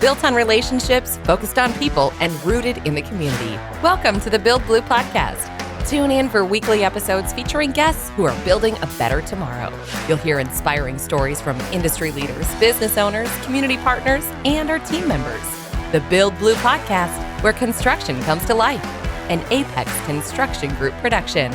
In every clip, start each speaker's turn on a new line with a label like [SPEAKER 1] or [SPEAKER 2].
[SPEAKER 1] built on relationships, focused on people, and rooted in the community. Welcome to the Build Blue podcast. Tune in for weekly episodes featuring guests who are building a better tomorrow. You'll hear inspiring stories from industry leaders, business owners, community partners, and our team members. The Build Blue podcast, where construction comes to life. An Apex Construction Group production.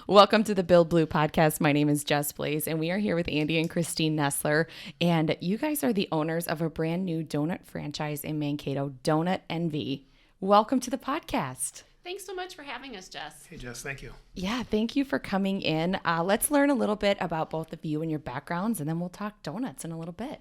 [SPEAKER 1] Welcome to the Build Blue podcast. My name is Jess Blaze, and we are here with Andy and Christine Nessler. And you guys are the owners of a brand new donut franchise in Mankato, DonutNV. Welcome to the podcast.
[SPEAKER 2] Thanks so much for having us, Jess.
[SPEAKER 3] Hey, Jess, thank you.
[SPEAKER 1] Yeah, thank you for coming in. Let's learn a little bit about both of you and your backgrounds, and then we'll talk donuts in a little bit.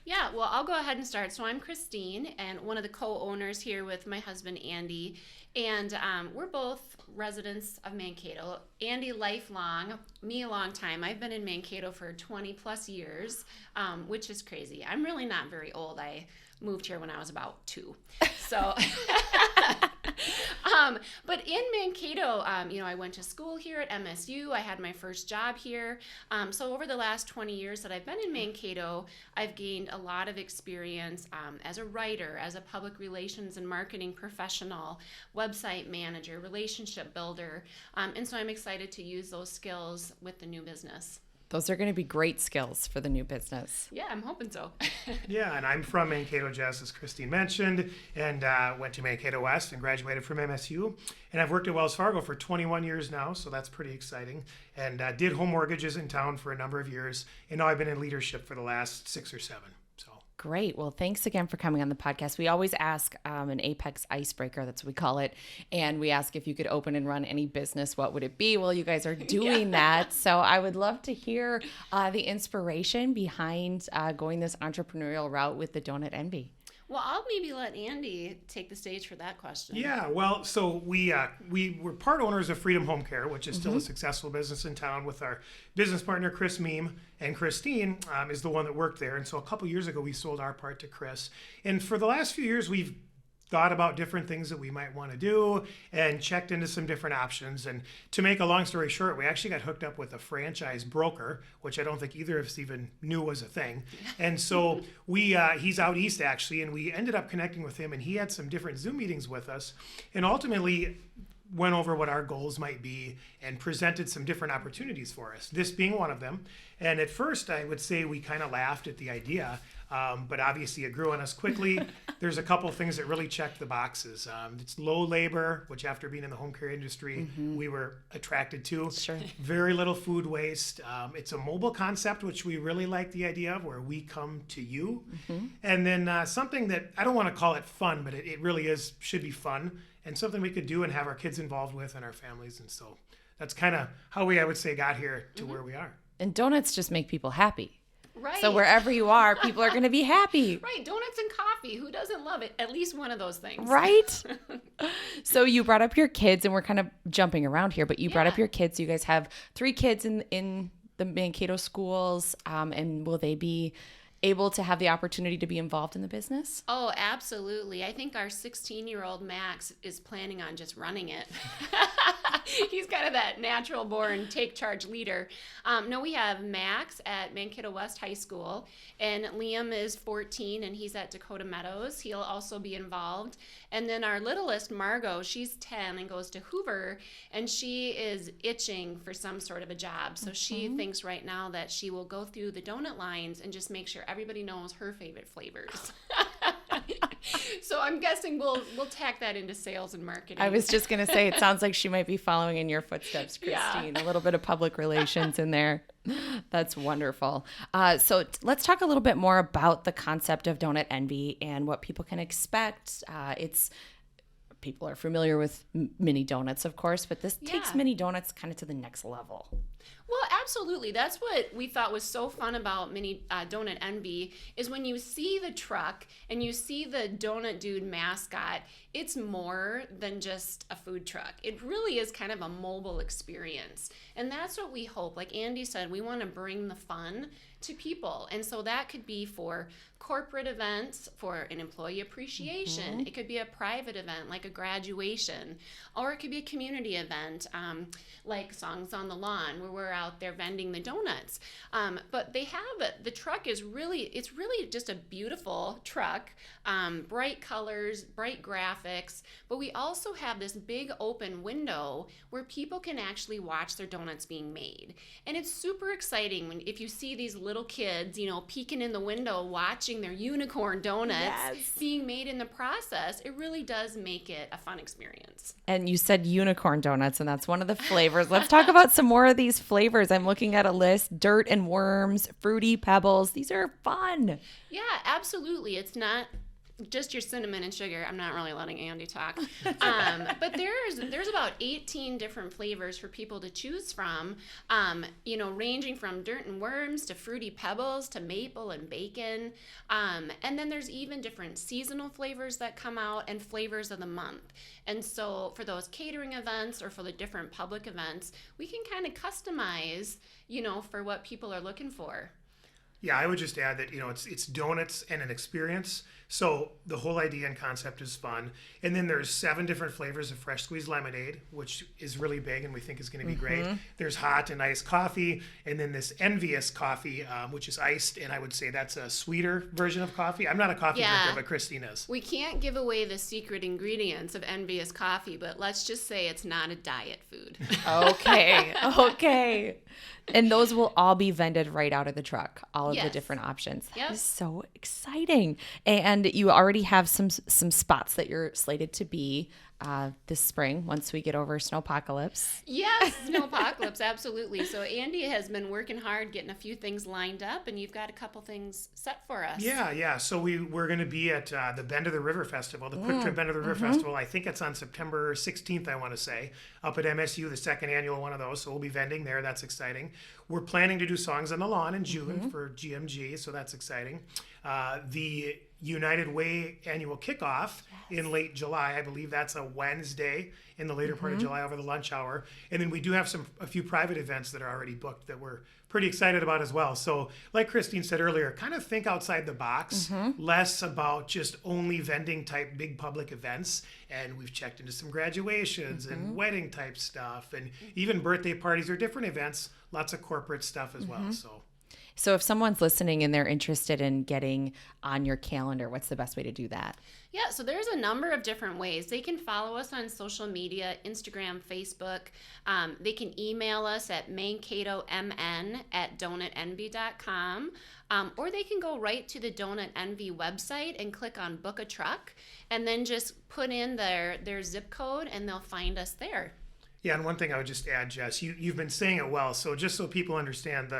[SPEAKER 2] Yeah, well, I'll go ahead and start. So I'm Christine, and one of the co-owners here with my husband, Andy. And we're both residents of Mankato. Andy, lifelong, me a long time. I've been in Mankato for 20 plus years, which is crazy. I'm really not very old. I moved here when I was about 2. So... but in Mankato, I went to school here at MSU. I had my first job here. So over the last 20 years that I've been in Mankato, I've gained a lot of experience as a writer, as a public relations and marketing professional, website manager, relationship builder. And so I'm excited to use those skills with the new business.
[SPEAKER 1] Those are going to be great skills for the new business.
[SPEAKER 2] Yeah, I'm hoping so.
[SPEAKER 3] Yeah, and I'm from Mankato, Jess, as Christine mentioned, and went to Mankato West and graduated from MSU. And I've worked at Wells Fargo for 21 years now, so that's pretty exciting. And did home mortgages in town for a number of years. And now I've been in leadership for the last 6 or 7.
[SPEAKER 1] Great. Well, thanks again for coming on the podcast. We always ask an Apex icebreaker, that's what we call it. And we ask if you could open and run any business, what would it be? Well, you guys are doing that. So I would love to hear the inspiration behind going this entrepreneurial route with the DonutNV.
[SPEAKER 2] Well, I'll maybe let Andy take the stage for that question.
[SPEAKER 3] Yeah, well, so we were part owners of Freedom Home Care, which is still a successful business in town with our business partner, Chris Meem, and Christine is the one that worked there. And so a couple years ago, we sold our part to Chris. And for the last few years, we've thought about different things that we might want to do and checked into some different options. And to make a long story short, we actually got hooked up with a franchise broker, which I don't think either of us even knew was a thing. And so he's out east actually, and we ended up connecting with him, and he had some different Zoom meetings with us and ultimately went over what our goals might be and presented some different opportunities for us, this being one of them. And at first, I would say we kind of laughed at the idea, but obviously it grew on us quickly. There's a couple of things that really checked the boxes. It's low labor, which after being in the home care industry, we were attracted to.
[SPEAKER 1] Sure.
[SPEAKER 3] Very little food waste. It's a mobile concept, which we really like the idea of, where we come to you. And then something that, I don't want to call it fun, but it really should be fun, and something we could do and have our kids involved with and our families. And so that's kind of how I would say, got here to where we are.
[SPEAKER 1] And donuts just make people happy.
[SPEAKER 2] Right.
[SPEAKER 1] So wherever you are, people are going to be happy.
[SPEAKER 2] Right. Donuts and coffee. Who doesn't love it? At least one of those things.
[SPEAKER 1] Right. So you brought up your kids, and we're kind of jumping around here, but you brought up your kids. You guys have 3 kids in the Mankato schools. And will they be able to have the opportunity to be involved in the business?
[SPEAKER 2] Oh, absolutely. I think our 16-year-old Max is planning on just running it. He's kind of that natural born take charge leader. No, we have Max at Mankato West High School, and Liam is 14 and he's at Dakota Meadows. He'll also be involved. And then our littlest, Margot, she's 10 and goes to Hoover, and she is itching for some sort of a job. So she thinks right now that she will go through the donut lines and just make sure everybody knows her favorite flavors. So I'm guessing we'll tack that into sales and marketing.
[SPEAKER 1] I was just going to say, it sounds like she might be following in your footsteps, Christine. A little bit of public relations in there. That's wonderful. So let's talk a little bit more about the concept of DonutNV and what people can expect. People are familiar with mini donuts, of course, but this takes mini donuts kind of to the next level.
[SPEAKER 2] Well, absolutely. That's what we thought was so fun about Mini DonutNV is when you see the truck and you see the Donut Dude mascot, it's more than just a food truck. It really is kind of a mobile experience. And that's what we hope. Like Andy said, we want to bring the fun to people. And so that could be for corporate events, for an employee appreciation. It could be a private event like a graduation, or it could be a community event like Songs on the Lawn, where we're out there vending the donuts. But they have the truck is really just a beautiful truck, bright colors, bright graphics. But we also have this big open window where people can actually watch their donuts being made. And it's super exciting if you see these little kids, peeking in the window watching their unicorn donuts being made in the process. It really does make it a fun experience.
[SPEAKER 4] And you said unicorn donuts, and that's one of the flavors. Let's talk about some more of these flavors. I'm looking at a list: dirt and worms, fruity pebbles. These are fun.
[SPEAKER 2] Yeah, absolutely. It's not just your cinnamon and sugar. I'm not really letting Andy talk. But there's about 18 different flavors for people to choose from, ranging from dirt and worms to fruity pebbles to maple and bacon. And then there's even different seasonal flavors that come out and flavors of the month. And so for those catering events or for the different public events, we can kind of customize, for what people are looking for.
[SPEAKER 3] Yeah, I would just add that, it's donuts and an experience. So the whole idea and concept is fun. And then there's 7 different flavors of fresh squeezed lemonade, which is really big and we think is going to be great. There's hot and iced coffee. And then this envious coffee, which is iced. And I would say that's a sweeter version of coffee. I'm not a coffee drinker, but Christine is.
[SPEAKER 2] We can't give away the secret ingredients of envious coffee, but let's just say it's not a diet food.
[SPEAKER 4] Okay. And those will all be vended right out of the truck, all of the different options. That is so exciting. And you already have some spots that you're slated to be this spring once we get over snowpocalypse.
[SPEAKER 2] Yes, snowpocalypse, absolutely. So Andy has been working hard getting a few things lined up, and you've got a couple things set for us.
[SPEAKER 3] Yeah. So we're going to be at the Bend of the River Festival, the Quick Trip Bend of the River Festival. I think it's on September 16th, I want to say, up at MSU, the second annual one of those. So we'll be vending there. That's exciting. We're planning to do Songs on the Lawn in June for GMG, so that's exciting. The United Way annual kickoff in late July. I believe that's a Wednesday in the later part of July over the lunch hour. And then we do have a few private events that are already booked that we're pretty excited about as well. So like Christine said earlier, kind of think outside the box, less about just only vending type big public events. And we've checked into some graduations and wedding type stuff and even birthday parties or different events, lots of corporate stuff as well.
[SPEAKER 4] So if someone's listening and they're interested in getting on your calendar, what's the best way to do that?
[SPEAKER 2] Yeah, so there's a number of different ways. They can follow us on social media, Instagram, Facebook. They can email us at mankatomn@donutnv.com. Or they can go right to the DonutNV website and click on Book a Truck and then just put in their zip code and they'll find us there.
[SPEAKER 3] Yeah, and one thing I would just add, Jess, you've been saying it well. So just so people understand,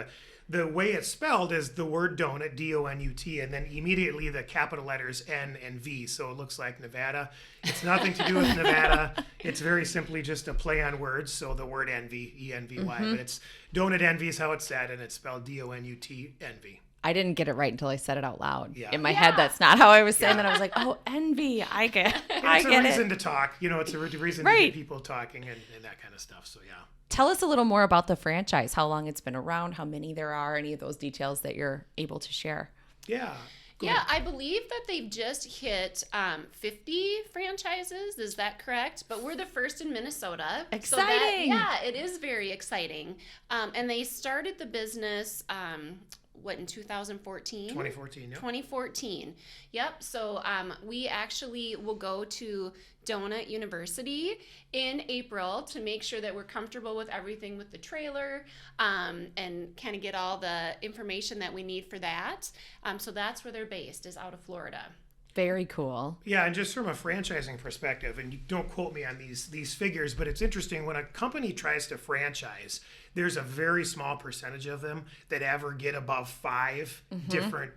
[SPEAKER 3] the way it's spelled is the word donut, D-O-N-U-T, and then immediately the capital letters N and V. So it looks like Nevada. It's nothing to do with Nevada. It's very simply just a play on words. So the word envy, E-N-V-Y, but it's DonutNV is how it's said, and it's spelled D-O-N-U-T, envy.
[SPEAKER 4] I didn't get it right until I said it out loud. Yeah. In my head, that's not how I was saying that. I was like, oh, envy. I get it.
[SPEAKER 3] It's a reason to talk. It's a reason to get people talking and that kind of stuff. So, yeah.
[SPEAKER 4] Tell us a little more about the franchise, how long it's been around, how many there are, any of those details that you're able to share.
[SPEAKER 3] Yeah.
[SPEAKER 2] Yeah, I believe that they've just hit 50 franchises. Is that correct? But we're the first in Minnesota.
[SPEAKER 4] Exciting.
[SPEAKER 2] So it is very exciting. And they started the business in 2014?
[SPEAKER 3] 2014, yep.
[SPEAKER 2] 2014. Yep. So we actually will go to Donut University in April to make sure that we're comfortable with everything with the trailer and kind of get all the information that we need for that. So that's where they're based, is out of Florida.
[SPEAKER 4] Very cool.
[SPEAKER 3] Yeah, and just from a franchising perspective, and you don't quote me on these figures, but it's interesting when a company tries to franchise, there's a very small percentage of them that ever get above 5 different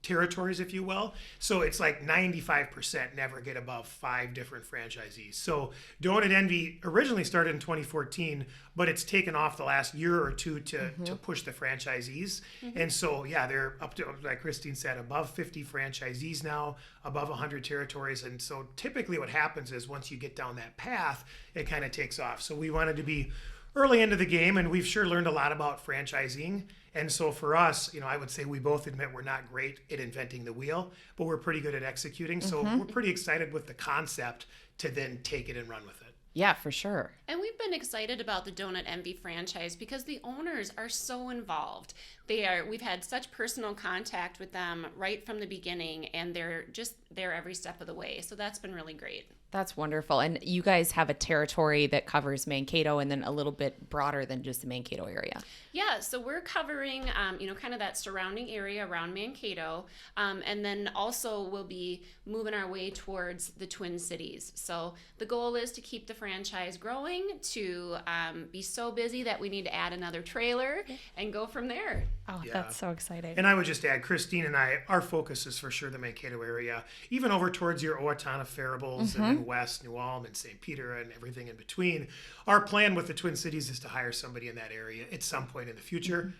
[SPEAKER 3] territories, if you will. So it's like 95% never get above 5 different franchisees. So DonutNV originally started in 2014, but it's taken off the last year or two to push the franchisees. And so, yeah, they're up to, like Christine said, above 50 franchisees now, above 100 territories. And so typically what happens is once you get down that path, it kind of takes off. So we wanted to be early into the game, and we've sure learned a lot about franchising. And so for us, I would say we both admit we're not great at inventing the wheel, but we're pretty good at executing. So we're pretty excited with the concept to then take it and run with it.
[SPEAKER 4] Yeah, for sure.
[SPEAKER 2] And we've been excited about the DonutNV franchise because the owners are so involved. We've had such personal contact with them right from the beginning, and they're just there every step of the way. So that's been really great.
[SPEAKER 4] That's wonderful. And you guys have a territory that covers Mankato and then a little bit broader than just the Mankato area.
[SPEAKER 2] Yeah, so we're covering, kind of that surrounding area around Mankato. And then also we'll be moving our way towards the Twin Cities. So the goal is to keep the franchise growing, to be so busy that we need to add another trailer and go from there.
[SPEAKER 4] Oh, that's so exciting.
[SPEAKER 3] And I would just add, Christine and I, our focus is for sure the Mankato area, even over towards your Owatonna, Faribault, and then west, New Ulm, and St. Peter, and everything in between. Our plan with the Twin Cities is to hire somebody in that area at some point in the future.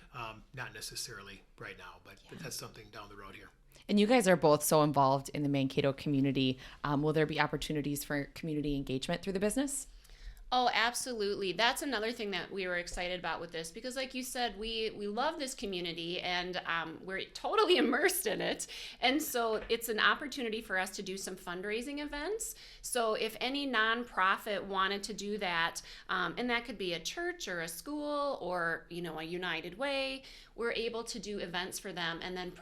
[SPEAKER 3] Not necessarily right now, but that's something down the road here.
[SPEAKER 4] And you guys are both so involved in the Mankato community. Will there be opportunities for community engagement through the business?
[SPEAKER 2] Oh, absolutely. That's another thing that we were excited about with this because, like you said, we love this community and we're totally immersed in it. And so it's an opportunity for us to do some fundraising events. So if any nonprofit wanted to do that, and that could be a church or a school or, a United Way, we're able to do events for them, and then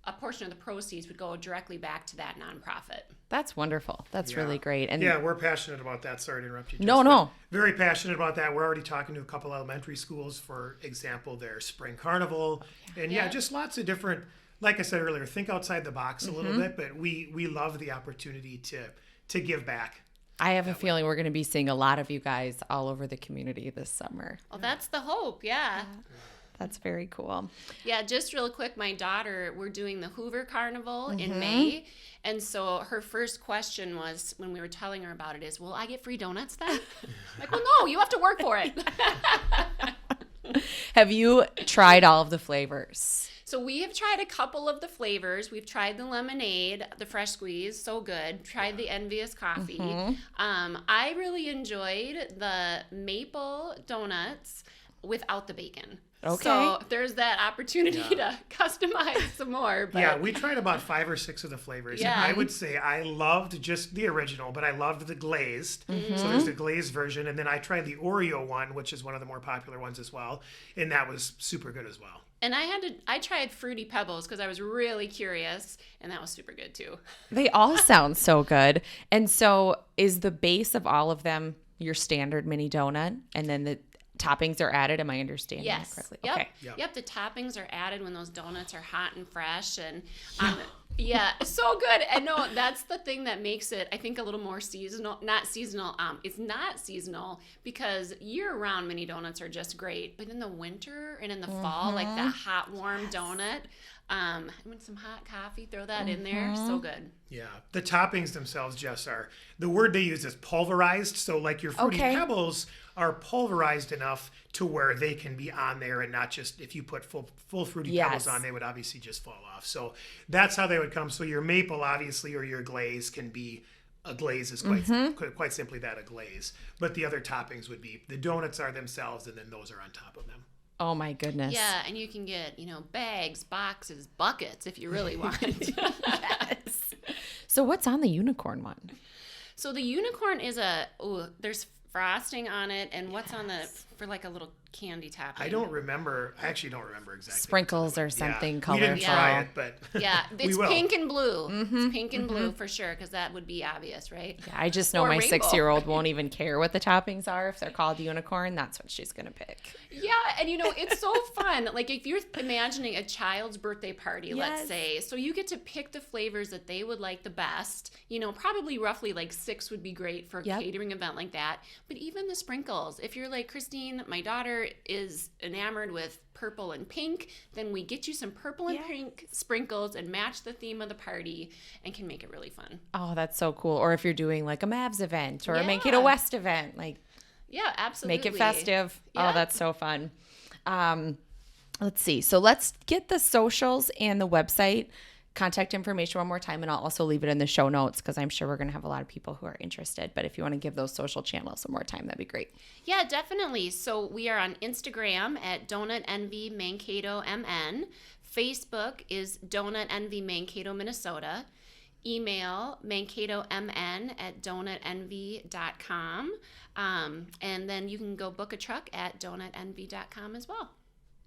[SPEAKER 2] a portion of the proceeds would go directly back to that nonprofit.
[SPEAKER 4] That's wonderful. That's really great. And
[SPEAKER 3] we're passionate about that. Sorry to interrupt you.
[SPEAKER 4] No.
[SPEAKER 3] Very passionate about that. We're already talking to a couple elementary schools, for example, their spring carnival. And just lots of different, like I said earlier, think outside the box a little bit, but we love the opportunity to give back.
[SPEAKER 4] I have a feeling we're going to be seeing a lot of you guys all over the community this summer.
[SPEAKER 2] Well, that's the hope. Yeah.
[SPEAKER 4] That's very cool.
[SPEAKER 2] Yeah, just real quick, my daughter, we're doing the Hoover Carnival in May. And so her first question was, when we were telling her about it, is, will I get free donuts then? Like, well, no, you have to work for it.
[SPEAKER 4] Have you tried all of the flavors?
[SPEAKER 2] So we have tried a couple of the flavors. We've tried the lemonade, the fresh squeeze, so good. Tried the Envious coffee. I really enjoyed the maple donuts without the bacon.
[SPEAKER 4] Okay.
[SPEAKER 2] So there's that opportunity to customize some more. But...
[SPEAKER 3] Yeah, we tried about 5 or 6 of the flavors.
[SPEAKER 2] Yeah.
[SPEAKER 3] And I would say I loved just the original, but I loved the glazed. So there's the glazed version. And then I tried the Oreo one, which is one of the more popular ones as well. And that was super good as well.
[SPEAKER 2] And I tried Fruity Pebbles because I was really curious, and that was super good too.
[SPEAKER 4] They all sound so good. And so is the base of all of them your standard mini donut? And then the toppings are added? Am I understanding that correctly?
[SPEAKER 2] Yep.
[SPEAKER 4] Okay.
[SPEAKER 2] Yep. The toppings are added when those donuts are hot and fresh, and so good. And no, that's the thing that makes it, I think, a little more seasonal. Not seasonal. It's not seasonal because year-round mini donuts are just great, but in the winter and in the fall, like that hot, warm donut. With some hot coffee, throw that in there. So good.
[SPEAKER 3] Yeah. The toppings themselves just are, the word they use is pulverized. So like your Fruity Pebbles are pulverized enough to where they can be on there and not just, if you put full Fruity Pebbles on, they would obviously just fall off. So that's how they would come. So your maple, obviously, or your glaze can be, a glaze is quite simply that, a glaze. But the other toppings would be, the donuts are themselves, and then those are on top of them.
[SPEAKER 4] Oh my goodness.
[SPEAKER 2] Yeah, and you can get, bags, boxes, buckets if you really want.
[SPEAKER 4] Yes. So what's on the unicorn one?
[SPEAKER 2] So the unicorn is there's frosting on it, and what's on for like a little candy topping.
[SPEAKER 3] I actually don't remember exactly.
[SPEAKER 4] Sprinkles or something colorful.
[SPEAKER 3] We didn't try it, but
[SPEAKER 2] it's pink and blue. It's pink and blue for sure, because that would be obvious, right?
[SPEAKER 4] Yeah, I just know my 6-year-old won't even care what the toppings are. If they're called unicorn, that's what she's going to pick.
[SPEAKER 2] Yeah, and it's so fun. Like if you're imagining a child's birthday party, let's say, so you get to pick the flavors that they would like the best. Probably roughly like 6 would be great for a catering event like that. But even the sprinkles, if you're like, Christine, my daughter is enamored with purple and pink, then we get you some purple and pink sprinkles and match the theme of the party and can make it really fun.
[SPEAKER 4] Oh, that's so cool. Or if you're doing like a Mavs event or a Mankato West event,
[SPEAKER 2] yeah, absolutely.
[SPEAKER 4] Make it festive.
[SPEAKER 2] Yeah.
[SPEAKER 4] Oh, that's so fun. Let's see. So let's get the socials and the website contact information one more time, and I'll also leave it in the show notes because I'm sure we're going to have a lot of people who are interested. But if you want to give those social channels some more time, that'd be great.
[SPEAKER 2] Yeah, definitely. So we are on Instagram at DonutNV Mankato MN. Facebook is DonutNV Mankato, Minnesota. email mankatomn@donutnv.com. And then you can go book a truck at donutnv.com as well.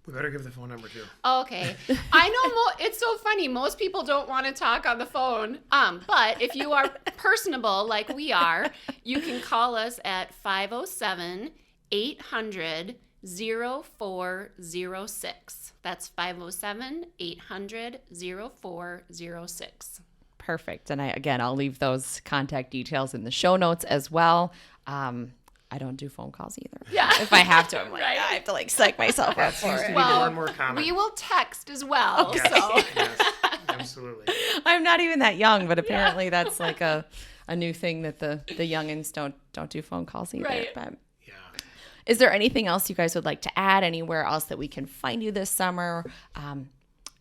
[SPEAKER 3] We better give the phone number too.
[SPEAKER 2] Okay. I know it's so funny. Most people don't want to talk on the phone. But if you are personable like we are, you can call us at 507-800-0406. That's 507-800-0406.
[SPEAKER 4] Perfect. And I'll leave those contact details in the show notes as well. I don't do phone calls either.
[SPEAKER 2] Yeah.
[SPEAKER 4] If I have to, I'm like,
[SPEAKER 2] Right.
[SPEAKER 4] I have to psych myself up for it.
[SPEAKER 3] More and more common.
[SPEAKER 2] We will text as well.
[SPEAKER 3] Yes,
[SPEAKER 2] So.
[SPEAKER 3] yes, absolutely.
[SPEAKER 4] I'm not even that young, but apparently that's like a new thing that the youngins don't do phone calls either.
[SPEAKER 2] Right.
[SPEAKER 4] But
[SPEAKER 3] Yeah.
[SPEAKER 4] is there anything else you guys would like to add? Anywhere else that we can find you this summer?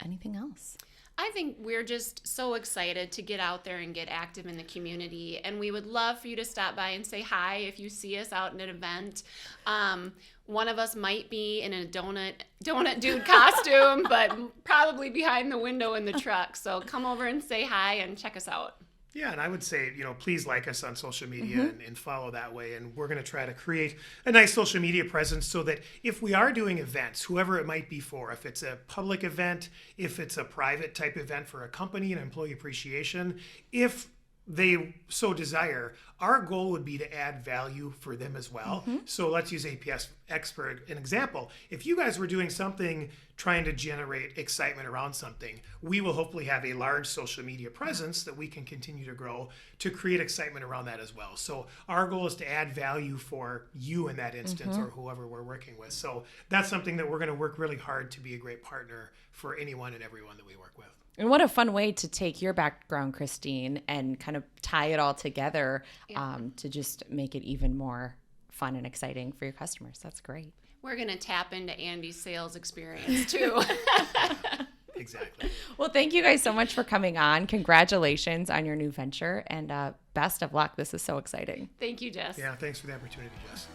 [SPEAKER 4] Anything else?
[SPEAKER 2] I think we're just so excited to get out there and get active in the community. And we would love for you to stop by and say hi if you see us out in an event. One of us might be in a donut dude costume, but probably behind the window in the truck. So come over and say hi and check us out.
[SPEAKER 3] Yeah, and I would say, please like us on social media and follow that way. And we're going to try to create a nice social media presence so that if we are doing events, whoever it might be for, if it's a public event, if it's a private type event for a company and employee appreciation, if they so desire, our goal would be to add value for them as well. So let's use APS Expert an example. If you guys were doing something trying to generate excitement around something, we will hopefully have a large social media presence that we can continue to grow to create excitement around that as well. So our goal is to add value for you in that instance or whoever we're working with. So that's something that we're going to work really hard to be a great partner for anyone and everyone that we work with.
[SPEAKER 4] And what a fun way to take your background, Christine, and kind of tie it all together to just make it even more fun and exciting for your customers. That's great.
[SPEAKER 2] We're going to tap into Andy's sales experience too.
[SPEAKER 3] Exactly.
[SPEAKER 4] Well, thank you guys so much for coming on. Congratulations on your new venture and best of luck. This is so exciting.
[SPEAKER 2] Thank you, Jess.
[SPEAKER 3] Yeah, thanks for the opportunity, Jess.